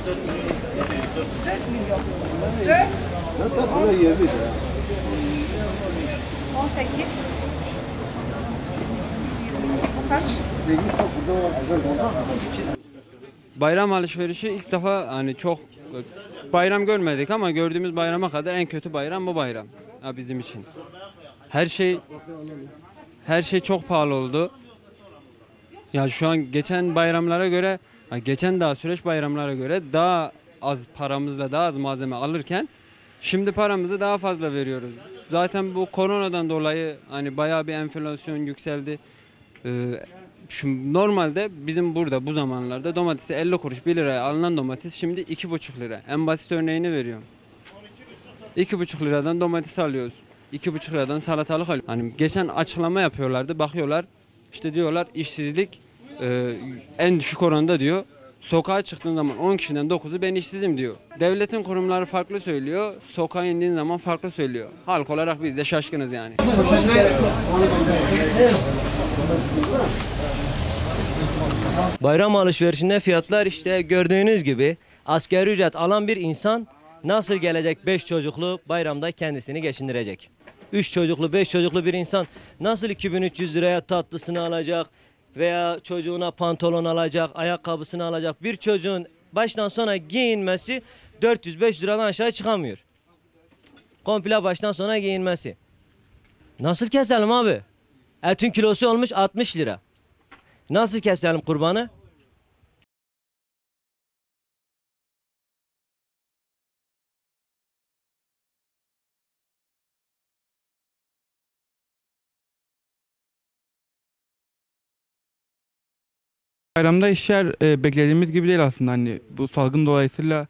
4 milyon. 4. Buraya yerli de. 18. Kaç? Bayram alışverişi ilk defa hani çok bayram görmedik ama gördüğümüz bayrama kadar en kötü bayram bu bayram ya bizim için. Her şey çok pahalı oldu. Ya şu an geçen bayramlara göre, geçen daha süreç bayramlara göre daha az paramızla daha az malzeme alırken şimdi paramızı daha fazla veriyoruz. Zaten bu koronadan dolayı hani bayağı bir enflasyon yükseldi. Normalde bizim burada bu zamanlarda domatesi 50 kuruş 1 liraya alınan domates şimdi 2,5 lira. En basit örneğini veriyorum. 2,5 liradan domates alıyoruz. 2,5 liradan salatalık alıyoruz. Hani geçen açıklama yapıyorlardı, bakıyorlar işte diyorlar işsizlik en düşük oranda diyor. Sokağa çıktığın zaman 10 kişiden 9'u ben işsizim diyor. Devletin kurumları farklı söylüyor, sokağa indiğin zaman farklı söylüyor. Halk olarak biz de şaşkınız yani. Bayram alışverişinde fiyatlar işte gördüğünüz gibi asgari ücret alan bir insan nasıl gelecek 5 çocuklu bayramda kendisini geçindirecek? 3 çocuklu 5 çocuklu bir insan nasıl 2300 liraya tatlısını alacak veya çocuğuna pantolon alacak, ayakkabısını alacak? Bir çocuğun baştan sona giyinmesi 400-500 liradan aşağı çıkamıyor. Komple baştan sona giyinmesi. Nasıl keselim abi? Etin kilosu olmuş 60 lira. Nasıl keselim kurbanı? Bayramda işler beklediğimiz gibi değil aslında. Hani bu salgın dolayısıyla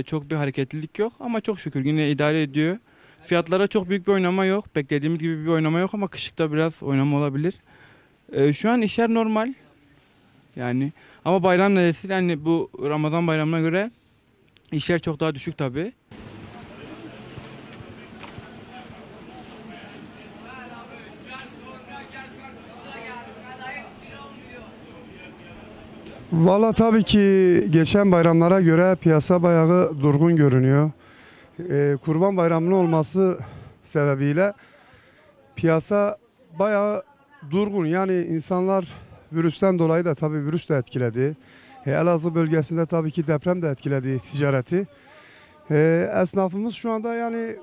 çok bir hareketlilik yok ama çok şükür yine idare ediyor. Fiyatlara çok büyük bir oynama yok. Beklediğimiz gibi bir oynama yok ama kışlıkta biraz oynama olabilir. Şu an işler normal. Yani ama bayram nedeniyle hani bu Ramazan bayramına göre işler çok daha düşük tabii. Valla tabii ki geçen bayramlara göre piyasa bayağı durgun görünüyor. Kurban Bayramı'nın olması sebebiyle piyasa bayağı durgun. Yani insanlar virüsten dolayı da tabii virüs de etkiledi. Elazığ bölgesinde tabii ki deprem de etkiledi ticareti. Esnafımız şu anda yani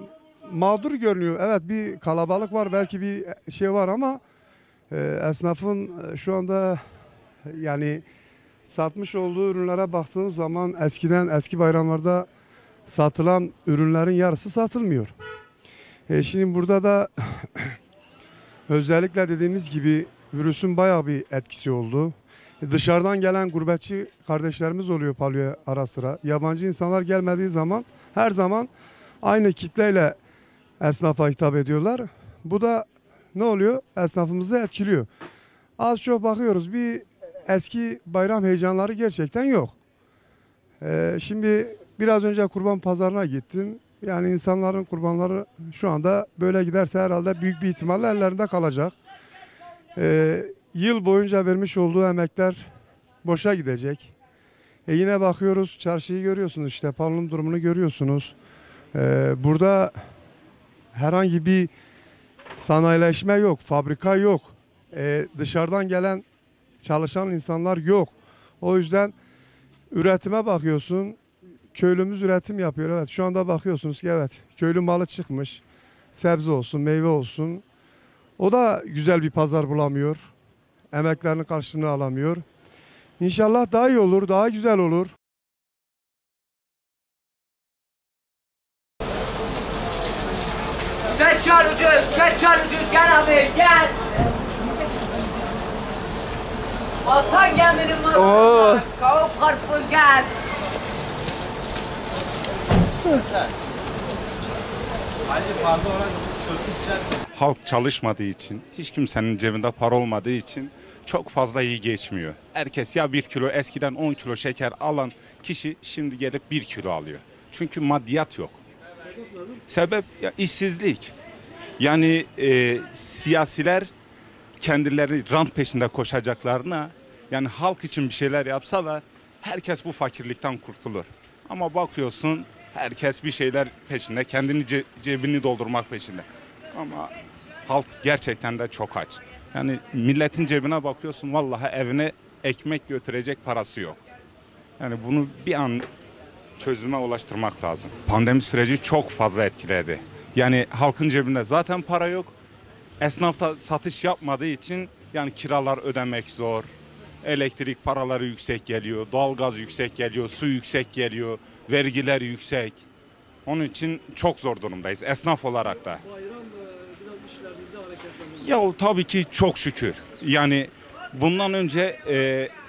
mağdur görünüyor. Evet bir kalabalık var, belki bir şey var ama esnafın şu anda yani satmış olduğu ürünlere baktığınız zaman eski bayramlarda satılan ürünlerin yarısı satılmıyor. Şimdi burada da özellikle dediğimiz gibi virüsün bayağı bir etkisi oldu. Dışarıdan gelen gurbetçi kardeşlerimiz oluyor Palu'ya ara sıra. Yabancı insanlar gelmediği zaman her zaman aynı kitleyle esnafa hitap ediyorlar. Bu da ne oluyor? Esnafımızı etkiliyor. Az çok bakıyoruz, bir eski bayram heyecanları gerçekten yok. Şimdi biraz önce kurban pazarına gittim. Yani insanların kurbanları şu anda böyle giderse herhalde büyük bir ihtimalle ellerinde kalacak. Yıl boyunca vermiş olduğu emekler boşa gidecek. Yine bakıyoruz, çarşıyı görüyorsunuz, işte Palu'nun durumunu görüyorsunuz. Burada herhangi bir sanayileşme yok, fabrika yok. Dışarıdan gelen çalışan insanlar yok. O yüzden üretime bakıyorsun. Köylümüz üretim yapıyor. Evet, şu anda bakıyorsunuz ki evet, köylü malı çıkmış. Sebze olsun, meyve olsun. O da güzel bir pazar bulamıyor. Emeklerinin karşılığını alamıyor. İnşallah daha iyi olur, daha güzel olur. Geç ucuz, gel abi, gel. Vatan geminin var. Kavuk karpuz gel. Halk çalışmadığı için, hiç kimsenin cebinde para olmadığı için çok fazla iyi geçmiyor. Herkes ya 1 kilo, eskiden 10 kilo şeker alan kişi şimdi gelip 1 kilo alıyor. Çünkü maddiyat yok. Sebep ya işsizlik. Yani siyasiler kendileri rant peşinde koşacaklarına, yani halk için bir şeyler yapsalar herkes bu fakirlikten kurtulur. Ama bakıyorsun herkes bir şeyler peşinde, kendini cebini doldurmak peşinde. Ama halk gerçekten de çok aç. Yani milletin cebine bakıyorsun vallahi evine ekmek götürecek parası yok. Yani bunu bir an çözüme ulaştırmak lazım. Pandemi süreci çok fazla etkiledi. Yani halkın cebinde zaten para yok. Esnafta satış yapmadığı için yani kiralar ödemek zor. Elektrik paraları yüksek geliyor, doğalgaz yüksek geliyor, su yüksek geliyor, vergiler yüksek. Onun için çok zor durumdayız esnaf olarak da. Ya tabii ki çok şükür. Yani bundan önce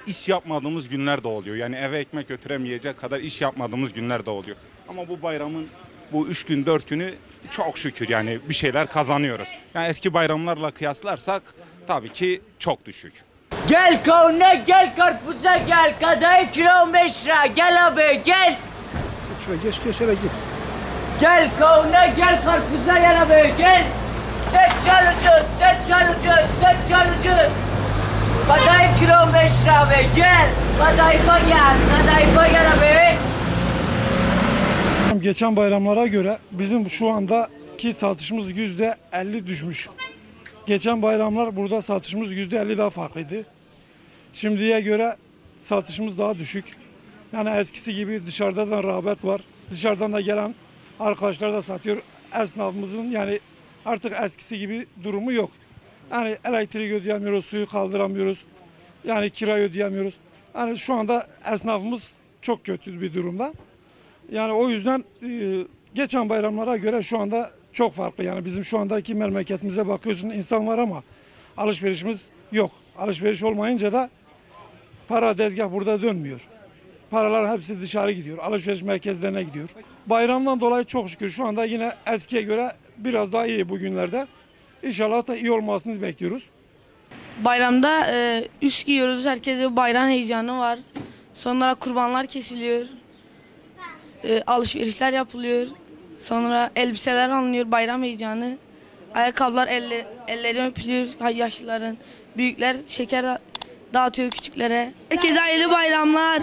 iş yapmadığımız günler de oluyor. Yani eve ekmek götüremeyecek kadar iş yapmadığımız günler de oluyor. Ama bu bayramın bu 3 gün 4 günü çok şükür yani bir şeyler kazanıyoruz. Yani eski bayramlarla kıyaslarsak tabii ki çok düşük. Gel kavuna gel karpuza gel. Kadayıf kilo 5 lira. Gel abi gel. Şöyle geç hele git. Gel kavuna gel karpuza gel abi gel. Seçal ucuz, seçal ucuz, seçal ucuz. Kadayıf kilo 5 lira abi gel. Kadayıfa gel, kadayıfa gel abi. Geçen bayramlara göre bizim şu andaki satışımız %50 düşmüş. Geçen bayramlar burada satışımız %50 daha farklıydı. Şimdiye göre satışımız daha düşük. Yani eskisi gibi dışarıdan da rağbet var. Dışarıdan da gelen arkadaşlar da satıyor. Esnafımızın yani artık eskisi gibi durumu yok. Yani elektriği ödeyemiyoruz, suyu kaldıramıyoruz. Yani kirayı ödeyemiyoruz. Yani şu anda esnafımız çok kötü bir durumda. Yani o yüzden geçen bayramlara göre şu anda çok farklı. Yani bizim şu andaki memleketimize bakıyorsun insan var ama alışverişimiz yok. Alışveriş olmayınca da para tezgah burada dönmüyor. Paralar hepsi dışarı gidiyor. Alışveriş merkezlerine gidiyor. Bayramdan dolayı çok şükür şu anda yine eskiye göre biraz daha iyi bugünlerde. İnşallah da iyi olmasını bekliyoruz. Bayramda üst giyiyoruz. Herkese bayram heyecanı var. Sonra kurbanlar kesiliyor. Alışverişler yapılıyor. Sonra elbiseler alınıyor. Bayram heyecanı. Ayakkabılar elleri öpülüyor yaşlıların. Büyükler şeker dağıtıyor küçüklere. Herkese hayırlı bayramlar.